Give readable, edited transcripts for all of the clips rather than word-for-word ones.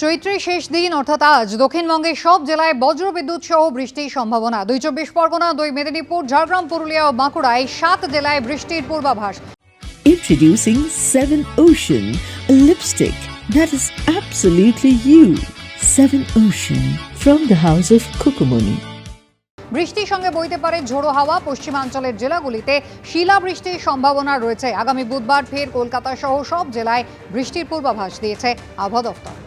চৈত্রের শেষ দিন অর্থাৎ আজ দক্ষিণবঙ্গের সব জেলায় বজ্রবিদ্যুৎ সহ বৃষ্টির সম্ভাবনা। ২ পরগনা, ২ মেদিনীপুর, ঝাড়গ্রাম, পুরুলিয়া ও বাঁকুড়ায় ৭ জেলায় বৃষ্টির পূর্বাভাস। Introducing 7 Ocean, a lipstick that is absolutely you. 7 Ocean from the house of Kukumuni. বৃষ্টির সঙ্গে বইতে পারে ঝোড়ো হাওয়া। পশ্চিমাঞ্চলের জেলাগুলিতে শিলাবৃষ্টির সম্ভাবনা রয়েছে। আগামী বুধবার ফের কলকাতা সহ সব জেলায় বৃষ্টির পূর্বাভাস দিয়েছে আবহাওয়া দফতর।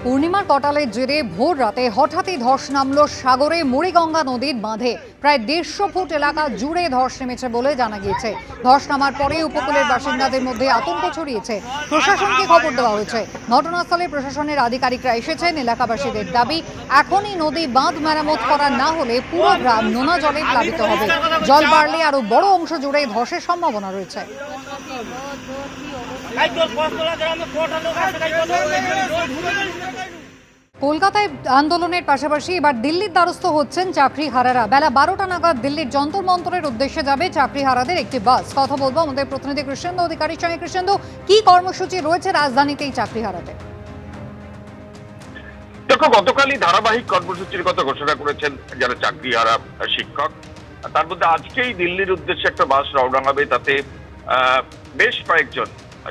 পূর্ণিমার কটালের জেরে ভোর রাতে হঠাৎই ধস নামল সাগরে মুড়িগঙ্গা নদীর বাঁধে। প্রায় ১৫০ ফুট এলাকা জুড়ে ধস নেমেছে বলে জানা গিয়েছে। ধস নামার পরে উপকূলের বাসিন্দাদের মধ্যে আতঙ্ক ছড়িয়েছে। প্রশাসনকে খবর দেওয়া হয়েছে। ঘটনাস্থলে প্রশাসনের আধিকারিকরা এসেছেন। এলাকাবাসীদের দাবি, এখনই নদী বাঁধ মেরামত করা না হলে পুরো গ্রাম নোনা জলে প্লাবিত হবে। জল বাড়লে আরো বড় অংশ জুড়ে ধসের সম্ভাবনা রয়েছে। কলকাতায় আন্দোলনের পাশাপাশি এবার দিল্লির দ্বারস্থ হচ্ছেন চাকরিহারারা। বেলা ১২টা নাগাদ দিল্লির যন্তর মন্তরের উদ্দেশ্যে যাবে চাকরিহারাদের একটি বাস। কথা বলবো আমাদের প্রতিনিধি কৃষ্ণেন্দু অধিকারীর সঙ্গে। কৃষ্ণেন্দু, কি কর্মসূচি রয়েছে রাজধানীতে এই চাকরিহারাদের? দেখো, গতকালই ধারাবাহিক কর্মসূচির কথা ঘোষণা করেছেন যারা চাকরিহারা শিক্ষক। তার মধ্যে আজকেই দিল্লির উদ্দেশ্যে একটা বাস রওনা হবে। তাতে বেশ কয়েকজন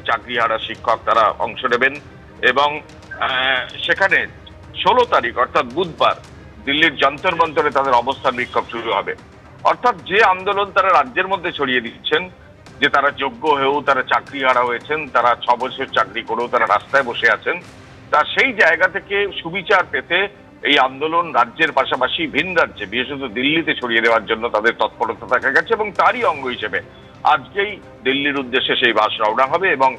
চাকরিহারা শিক্ষক তারা অংশ নেবেন এবং সেখানে ১৬ তারিখ অর্থাৎ বুধবার দিল্লির যন্তর মন্তরে তাদের অবস্থান বিক্ষোভ শুরু হবে। অর্থাৎ যে আন্দোলন তারা রাজ্যের মধ্যে ছড়িয়ে দিচ্ছেন, যে তারা যোগ্য হয়েও তারা চাকরিহারা হয়েছেন, তারা ৬ বছর চাকরি করেও তারা রাস্তায় বসে আছেন, তা সেই জায়গা থেকে সুবিচার পেতে এই আন্দোলন রাজ্যের পাশাপাশি ভিন রাজ্যে, বিশেষত দিল্লিতে ছড়িয়ে দেওয়ার জন্য তাদের তৎপরতা দেখা গেছে এবং তারই অঙ্গ হিসেবে আজকেই দিল্লির উদ্দেশ্যে সেই বাস রওনা হবে এবং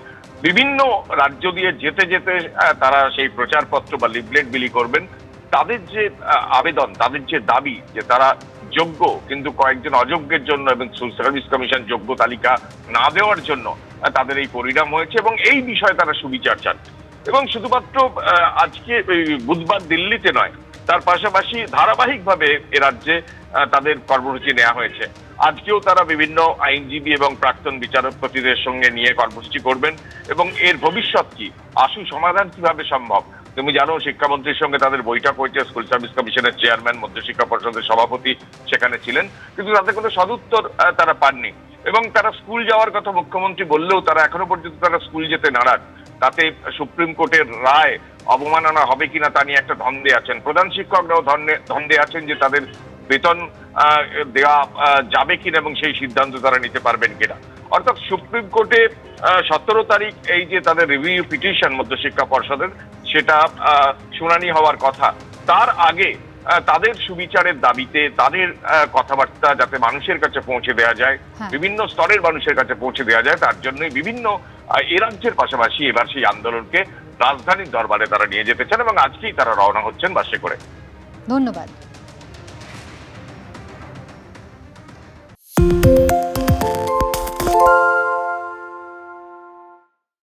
বিভিন্ন রাজ্য দিয়ে যেতে যেতে তারা সেই প্রচারপত্র বা লিফলেট বিলি করবেন। তাদের যে আবেদন, তাদের যে দাবি যে তারা যোগ্য কিন্তু কয়েকজন অযোগ্যের জন্য এবং সার্ভিস কমিশন যোগ্য তালিকা না দেওয়ার জন্য তাদের এই পরিণাম হয়েছে এবং এই বিষয়ে তারা সুবিচার চান। এবং শুধুমাত্র আজকে বুধবার দিল্লিতে নয়, তার পাশাপাশি ধারাবাহিকভাবে এ রাজ্যে তাদের কর্মসূচি নেওয়া হয়েছে। আজকেও তারা বিভিন্ন আইনজীবী এবং প্রাক্তন বিচারপতিদের সঙ্গে নিয়ে কর্মসূচি করবেন এবং এর ভবিষ্যৎ কি, আশু সমাধান কিভাবে সম্ভব। তুমি জানো, শিক্ষামন্ত্রীর সঙ্গে তাদের বৈঠক হয়েছে। স্কুল সার্ভিস কমিশনের চেয়ারম্যান, মধ্যশিক্ষা পর্ষদের সভাপতি সেখানে ছিলেন, কিন্তু তাদের কোনো সদুত্তর তারা পাননি এবং তারা স্কুল যাওয়ার কথা মুখ্যমন্ত্রী বললেও তারা এখনো পর্যন্ত তারা স্কুল যেতে নারাজ। তাতে সুপ্রিম কোর্টের রায় অবমাননা হবে কিনা তা নিয়ে একটা দ্বন্দ্বে আছেন। প্রধান শিক্ষকরাও দ্বন্দ্বে আছেন যে তাদের বেতন দেওয়া যাবে কিনা এবং সেই সিদ্ধান্ত তারা নিতে পারবেন কিনা। অর্থাৎ সুপ্রিম কোর্টে ১৭ তারিখ এই যে তাদের রিভিউ পিটিশন মধ্যশিক্ষা পর্ষদের, সেটা শুনানি হওয়ার কথা। তার আগে তাদের সুবিচারের দাবিতে তাদের কথাবার্তা যাতে মানুষের কাছে পৌঁছে দেওয়া যায়, বিভিন্ন স্তরের মানুষের কাছে পৌঁছে দেওয়া যায়, তার জন্যই বিভিন্ন এ রাজ্যের পাশাপাশি এবার সেই আন্দোলনকে রাজধানীর দরবারে তারা নিয়ে যেতে চান এবং আজকেই তারা রওনা হচ্ছেন বাসে করে। ধন্যবাদ।